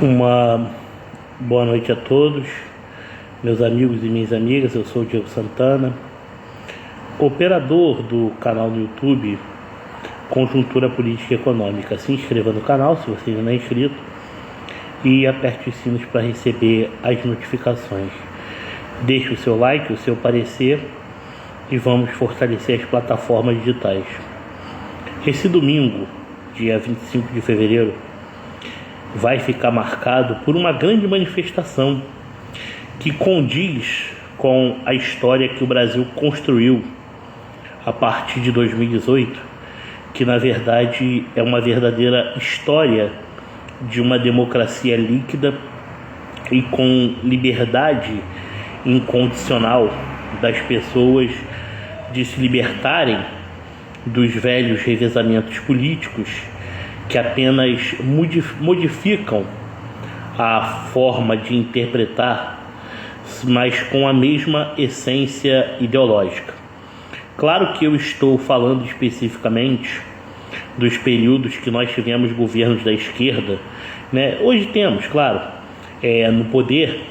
Uma boa noite a todos, meus amigos e minhas amigas. Eu sou o Diego Santana, operador do canal no YouTube Conjuntura Política e Econômica. Se inscreva no canal se você ainda não é inscrito e aperte os sinos para receber as notificações. Deixe o seu like, o seu parecer e vamos fortalecer as plataformas digitais. Esse domingo, dia 25 de fevereiro, vai ficar marcado por uma grande manifestação que condiz com a história que o Brasil construiu a partir de 2018, que na verdade é uma verdadeira história de uma democracia líquida e com liberdade incondicional das pessoas de se libertarem dos velhos revezamentos políticos que apenas modificam a forma de interpretar, mas com a mesma essência ideológica. Claro que eu estou falando especificamente dos períodos que nós tivemos governos da esquerda, né? Hoje temos, claro, no poder,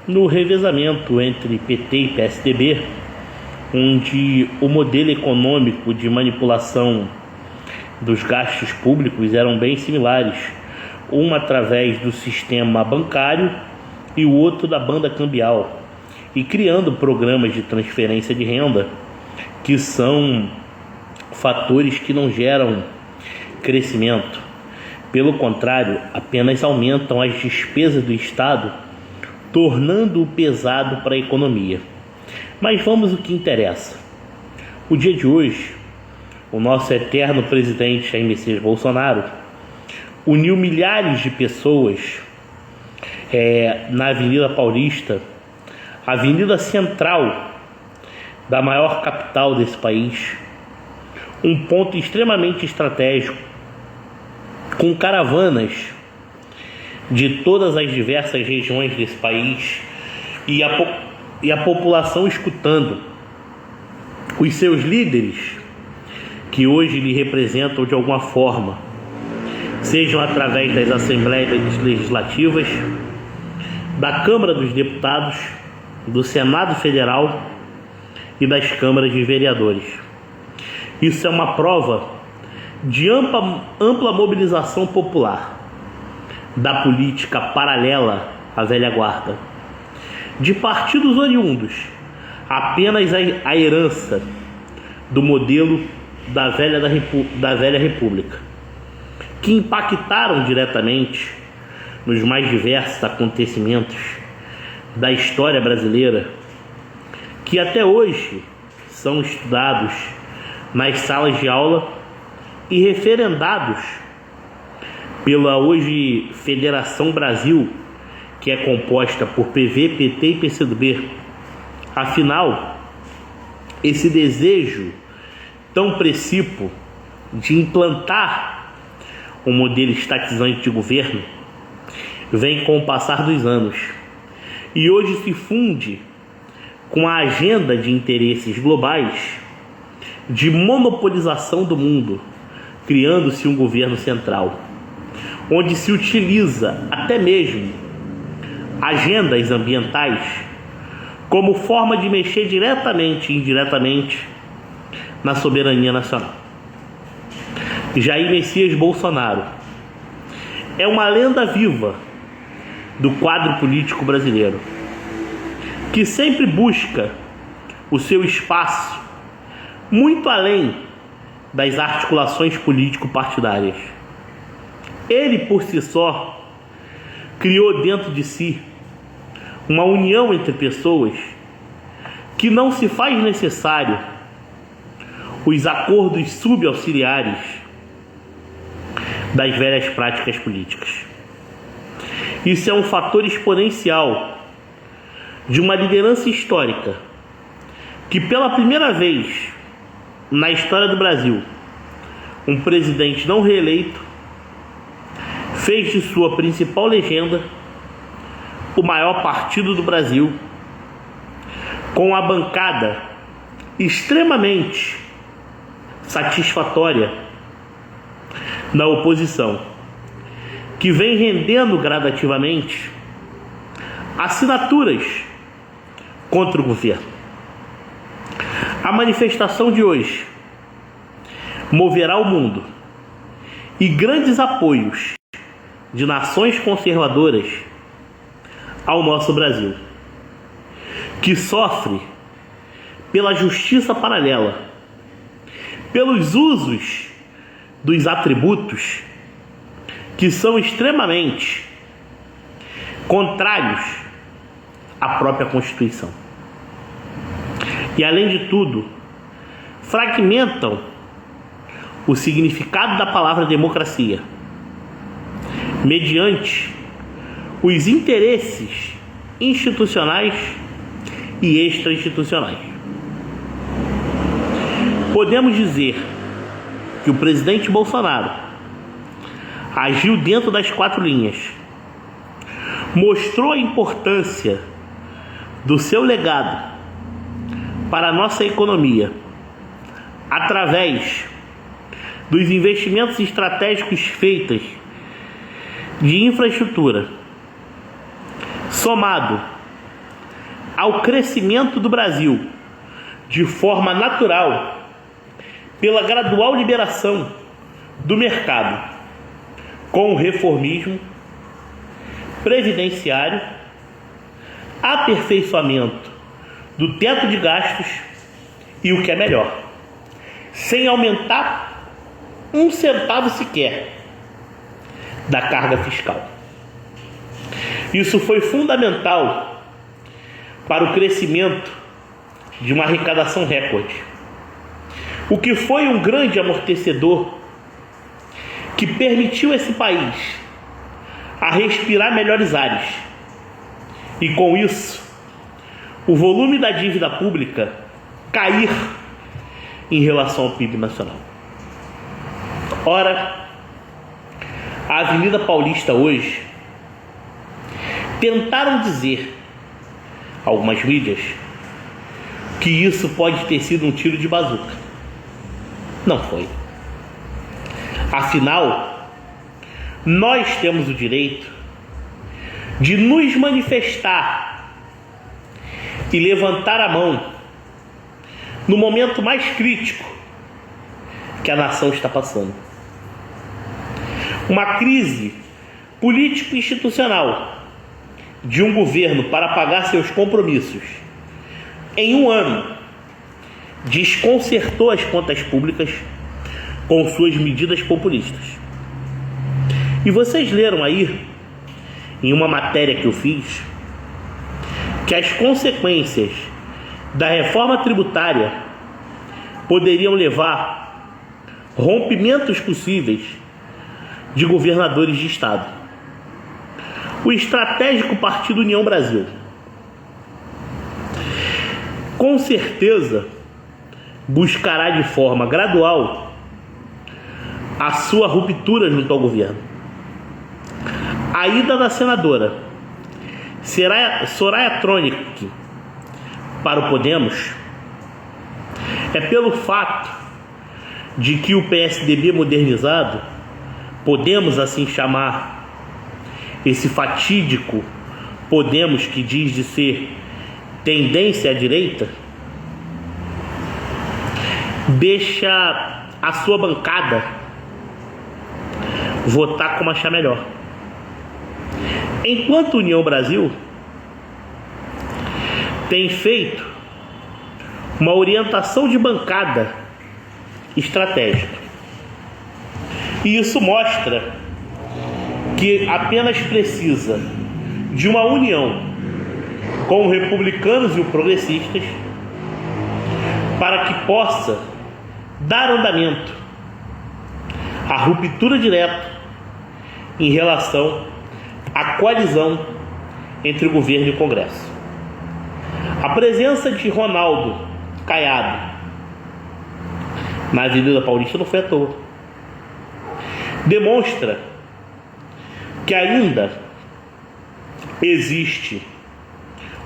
no revezamento entre PT e PSDB, onde o modelo econômico de manipulação dos gastos públicos eram bem similares, um através do sistema bancário e o outro da banda cambial, e criando programas de transferência de renda que são fatores que não geram crescimento, pelo contrário, apenas aumentam as despesas do Estado, tornando-o pesado para a economia. Mas vamos ao que interessa. O dia de hoje, o nosso eterno presidente Jair Messias Bolsonaro uniu milhares de pessoas na Avenida Paulista, avenida central da maior capital desse país, um ponto extremamente estratégico, com caravanas de todas as diversas regiões desse país e a população escutando os seus líderes, que hoje lhe representam de alguma forma, sejam através das assembleias legislativas, da Câmara dos Deputados, do Senado Federal e das câmaras de vereadores. Isso é uma prova de ampla mobilização popular da política paralela à velha guarda, de partidos oriundos apenas a herança do modelo da velha república, que impactaram diretamente nos mais diversos acontecimentos da história brasileira, que até hoje são estudados nas salas de aula e referendados pela hoje Federação Brasil, que é composta por PV, PT e PCdoB. Afinal, esse desejo tão precípio de implantar um modelo estatizante de governo vem com o passar dos anos e hoje se funde com a agenda de interesses globais de monopolização do mundo, criando-se um governo central, onde se utiliza até mesmo agendas ambientais como forma de mexer diretamente e indiretamente na soberania nacional. Jair Messias Bolsonaro é uma lenda viva do quadro político brasileiro, que sempre busca o seu espaço muito além das articulações político-partidárias. Ele, por si só, criou dentro de si uma união entre pessoas que não se faz necessário os acordos subauxiliares das velhas práticas políticas. Isso é um fator exponencial de uma liderança histórica que, pela primeira vez na história do Brasil, um presidente não reeleito fez de sua principal legenda o maior partido do Brasil, com a bancada extremamente satisfatória na oposição, que vem rendendo gradativamente assinaturas contra o governo. A manifestação de hoje moverá o mundo e grandes apoios de nações conservadoras ao nosso Brasil, que sofre pela justiça paralela, pelos usos dos atributos que são extremamente contrários à própria Constituição. E, além de tudo, fragmentam o significado da palavra democracia mediante os interesses institucionais e extra-institucionais. Podemos dizer que o presidente Bolsonaro agiu dentro das 4 linhas, mostrou a importância do seu legado para a nossa economia através dos investimentos estratégicos feitos de infraestrutura, somado ao crescimento do Brasil de forma natural pela gradual liberação do mercado com o reformismo previdenciário, aperfeiçoamento do teto de gastos e, o que é melhor, sem aumentar 1 centavo sequer da carga fiscal. Isso foi fundamental para o crescimento de uma arrecadação recorde, o que foi um grande amortecedor que permitiu esse país a respirar melhores ares. E com isso, o volume da dívida pública cair em relação ao PIB nacional. Ora, a Avenida Paulista hoje tentaram dizer, algumas mídias, que isso pode ter sido um tiro de bazuca. Não foi. Afinal, nós temos o direito de nos manifestar e levantar a mão no momento mais crítico que a nação está passando. Uma crise político-institucional de um governo para pagar seus compromissos em 1 ano desconcertou as contas públicas com suas medidas populistas. E vocês leram aí, em uma matéria que eu fiz, que as consequências da reforma tributária poderiam levar rompimentos possíveis de governadores de estado. O estratégico Partido União Brasil, com certeza, buscará de forma gradual a sua ruptura junto ao governo. A ida da senadora Soraya Tronic para o Podemos é pelo fato de que o PSDB modernizado, podemos assim chamar esse fatídico Podemos que diz de ser tendência à direita, deixa a sua bancada votar como achar melhor. Enquanto União Brasil tem feito uma orientação de bancada estratégica. E isso mostra que apenas precisa de uma união com os republicanos e os progressistas para que possa dar andamento à ruptura direta em relação à coalizão entre o governo e o Congresso. A presença de Ronaldo Caiado na Avenida Paulista não foi à toa. Demonstra que ainda existe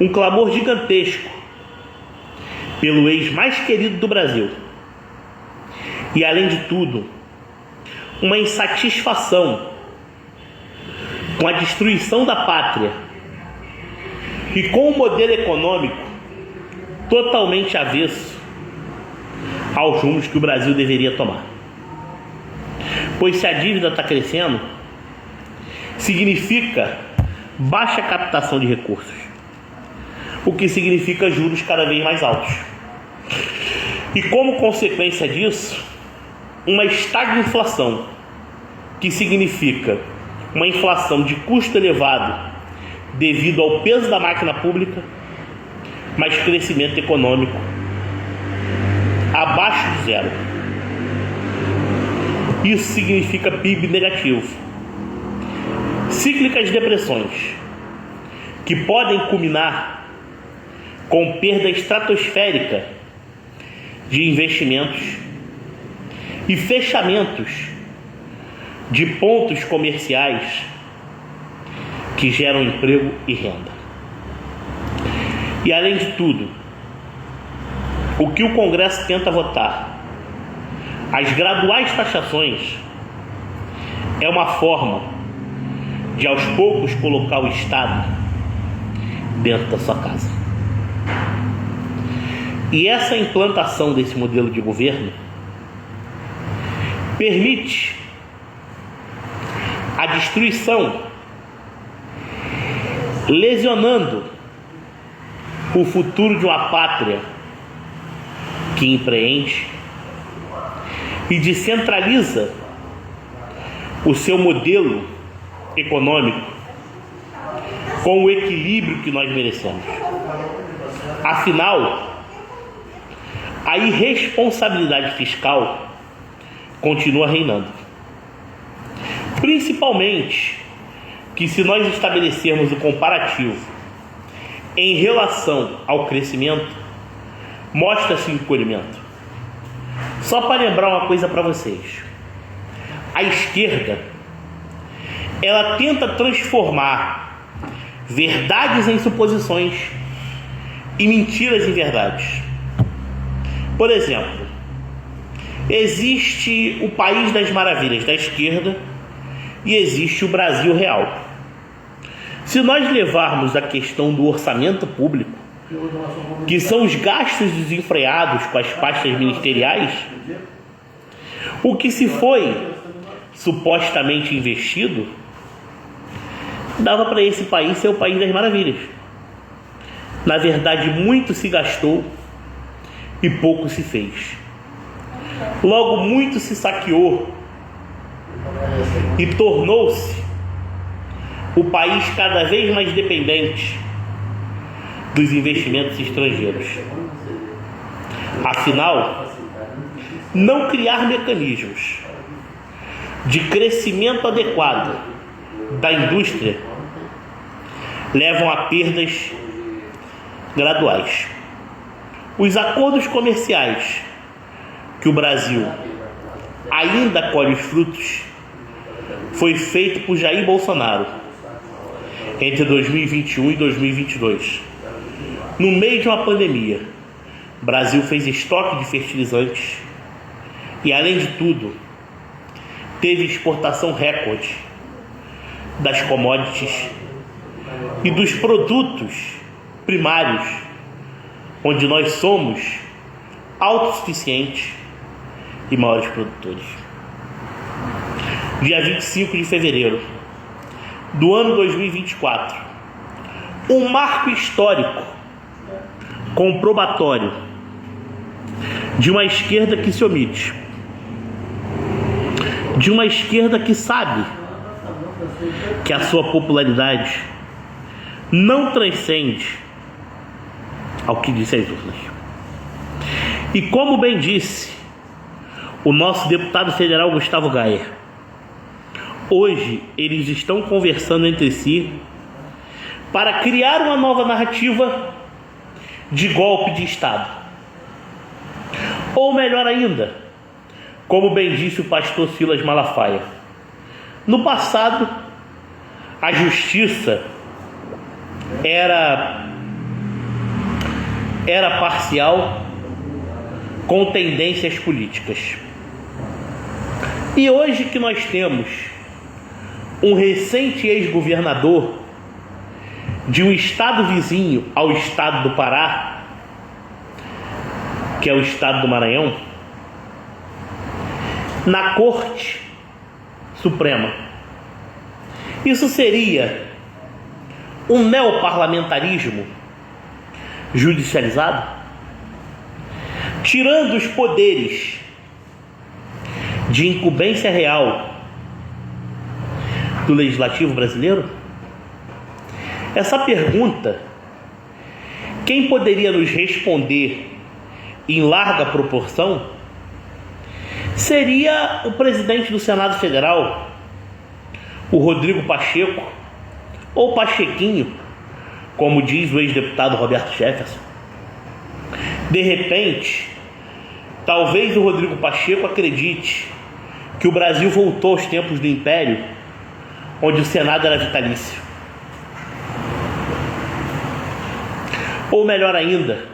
um clamor gigantesco pelo ex mais querido do Brasil. E, além de tudo, uma insatisfação com a destruição da pátria e com um modelo econômico totalmente avesso aos rumos que o Brasil deveria tomar. Pois se a dívida está crescendo, significa baixa captação de recursos, o que significa juros cada vez mais altos. E como consequência disso, uma estagflação, que significa uma inflação de custo elevado devido ao peso da máquina pública, mas crescimento econômico abaixo de zero. Isso significa PIB negativo, cíclicas depressões que podem culminar com perda estratosférica de investimentos e fechamentos de pontos comerciais que geram emprego e renda. E além de tudo, o que o Congresso tenta votar, as graduais taxações, é uma forma de aos poucos colocar o Estado dentro da sua casa. E essa implantação desse modelo de governo permite a destruição, lesionando o futuro de uma pátria que empreende e descentraliza o seu modelo econômico com o equilíbrio que nós merecemos. Afinal, a irresponsabilidade fiscal continua reinando. Principalmente que, se nós estabelecermos o comparativo em relação ao crescimento, mostra-se encolhimento. Só para lembrar uma coisa para vocês: a esquerda, ela tenta transformar verdades em suposições e mentiras em verdades. Por exemplo, existe o país das maravilhas da esquerda e existe o Brasil real. Se nós levarmos a questão do orçamento público, que são os gastos desenfreados com as pastas ministeriais, o que se foi supostamente investido dava para esse país ser o país das maravilhas. Na verdade, muito se gastou e pouco se fez. Logo, muito se saqueou e tornou-se o país cada vez mais dependente dos investimentos estrangeiros. Afinal, não criar mecanismos de crescimento adequado da indústria levam a perdas graduais. Os acordos comerciais que o Brasil ainda colhe os frutos foi feito por Jair Bolsonaro entre 2021 e 2022. No meio de uma pandemia, o Brasil fez estoque de fertilizantes e, além de tudo, teve exportação recorde das commodities e dos produtos primários, onde nós somos autossuficientes e maiores produtores. Dia 25 de fevereiro do ano 2024, um marco histórico comprobatório de uma esquerda que se omite, de uma esquerda que sabe que a sua popularidade não transcende ao que disse as urnas. E como bem disse o nosso deputado federal Gustavo Gayer, hoje eles estão conversando entre si para criar uma nova narrativa de golpe de Estado. Ou melhor ainda, como bem disse o pastor Silas Malafaia, no passado a justiça era parcial, com tendências políticas. E hoje que nós temos um recente ex-governador de um estado vizinho ao estado do Pará, que é o estado do Maranhão, na Corte Suprema. Isso seria um neoparlamentarismo judicializado, tirando os poderes de incumbência real do legislativo brasileiro? Essa pergunta, quem poderia nos responder em larga proporção seria o presidente do Senado Federal, o Rodrigo Pacheco, ou Pachequinho, como diz o ex-deputado Roberto Jefferson. De repente, talvez o Rodrigo Pacheco acredite que o Brasil voltou aos tempos do Império, onde o Senado era vitalício. Ou melhor ainda,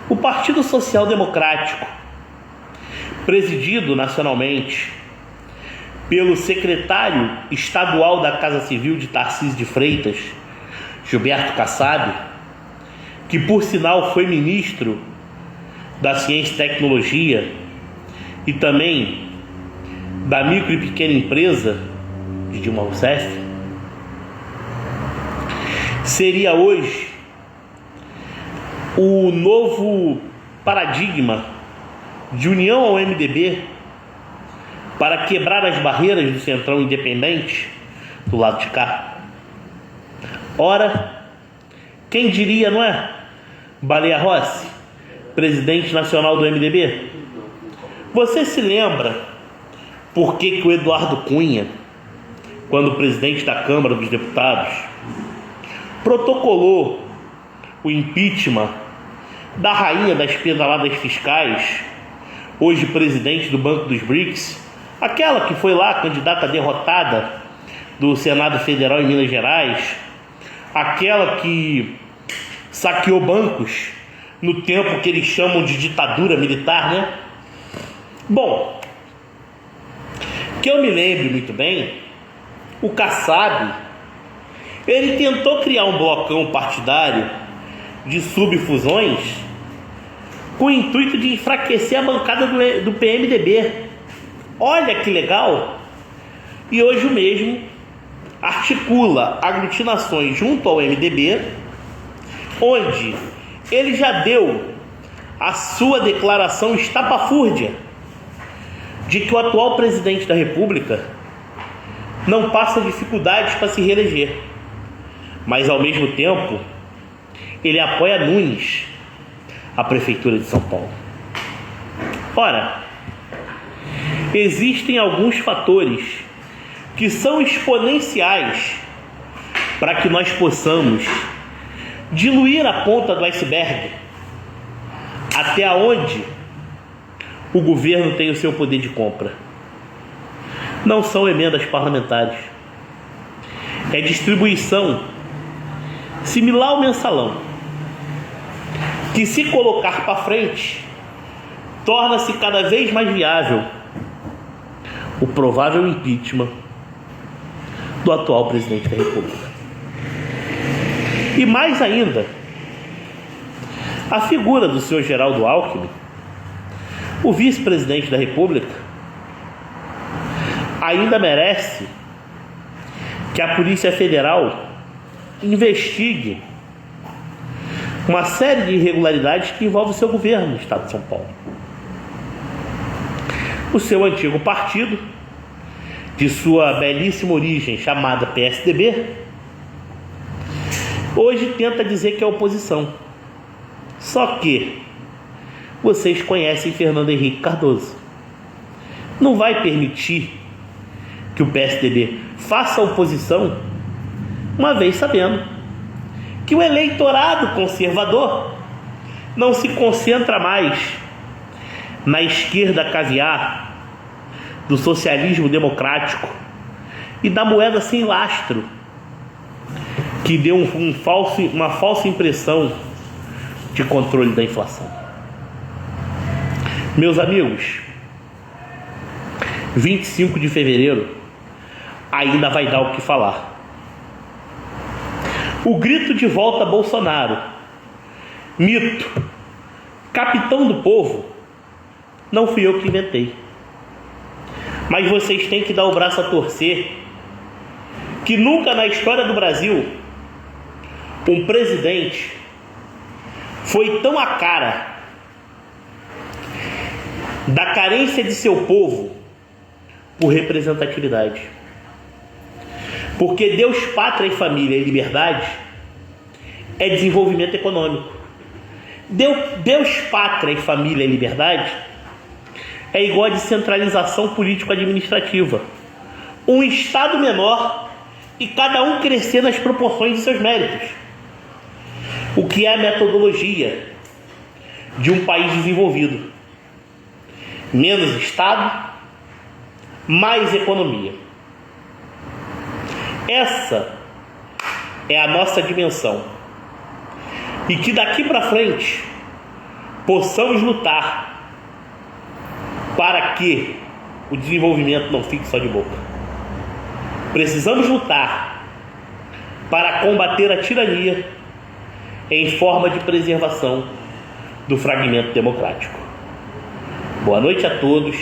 o Partido Social Democrático, presidido nacionalmente pelo secretário estadual da Casa Civil de Tarcísio de Freitas, Gilberto Kassab, que por sinal foi ministro da Ciência e Tecnologia e também da Micro e Pequena Empresa de Dilma Rousseff, seria hoje o novo paradigma de união ao MDB para quebrar as barreiras do Centrão Independente do lado de cá. Ora, quem diria, não é? Baleia Rossi, presidente nacional do MDB. Você se lembra por que o Eduardo Cunha, quando presidente da Câmara dos Deputados, protocolou o impeachment da rainha das pedaladas fiscais, hoje presidente do Banco dos BRICS, aquela que foi lá candidata derrotada do Senado Federal em Minas Gerais, aquela que saqueou bancos no tempo que eles chamam de ditadura militar, né? Bom, que eu me lembro muito bem, o Kassab, ele tentou criar um blocão partidário de subfusões com o intuito de enfraquecer a bancada do PMDB. Olha que legal! E hoje o mesmo articula aglutinações junto ao MDB, onde ele já deu a sua declaração estapafúrdia de que o atual presidente da República não passa dificuldades para se reeleger, mas ao mesmo tempo ele apoia Nunes, a Prefeitura de São Paulo. Ora, existem alguns fatores que são exponenciais para que nós possamos diluir a ponta do iceberg até onde o governo tem o seu poder de compra. Não são emendas parlamentares, é distribuição similar ao mensalão, que se colocar para frente torna-se cada vez mais viável o provável impeachment do atual presidente da República. E mais ainda, a figura do senhor Geraldo Alckmin, o vice-presidente da República, ainda merece que a Polícia Federal investigue uma série de irregularidades que envolvem o seu governo no estado de São Paulo. O seu antigo partido, de sua belíssima origem chamada PSDB, hoje tenta dizer que é oposição. Só que vocês conhecem Fernando Henrique Cardoso. Não vai permitir que o PSDB faça oposição, uma vez sabendo que o eleitorado conservador não se concentra mais na esquerda caviar do socialismo democrático e da moeda sem lastro, que deu uma falsa impressão de controle da inflação. Meus amigos, 25 de fevereiro ainda vai dar o que falar. O grito de volta a Bolsonaro, mito, capitão do povo, não fui eu que inventei. Mas vocês têm que dar o braço a torcer que nunca na história do Brasil um presidente foi tão a cara da carência de seu povo por representatividade. Porque Deus, pátria e família e liberdade é desenvolvimento econômico. Deus, pátria e família e liberdade é igual a descentralização político-administrativa. Um Estado menor e cada um crescer nas proporções de seus méritos. O que é a metodologia de um país desenvolvido? Menos Estado, mais economia. Essa é a nossa dimensão. E que daqui para frente possamos lutar para que o desenvolvimento não fique só de boca. Precisamos lutar para combater a tirania em forma de preservação do fragmento democrático. Boa noite a todos.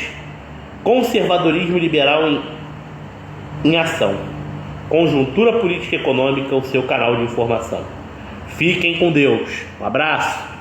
Conservadorismo liberal em ação. Conjuntura política e econômica, o seu canal de informação. Fiquem com Deus. Um abraço.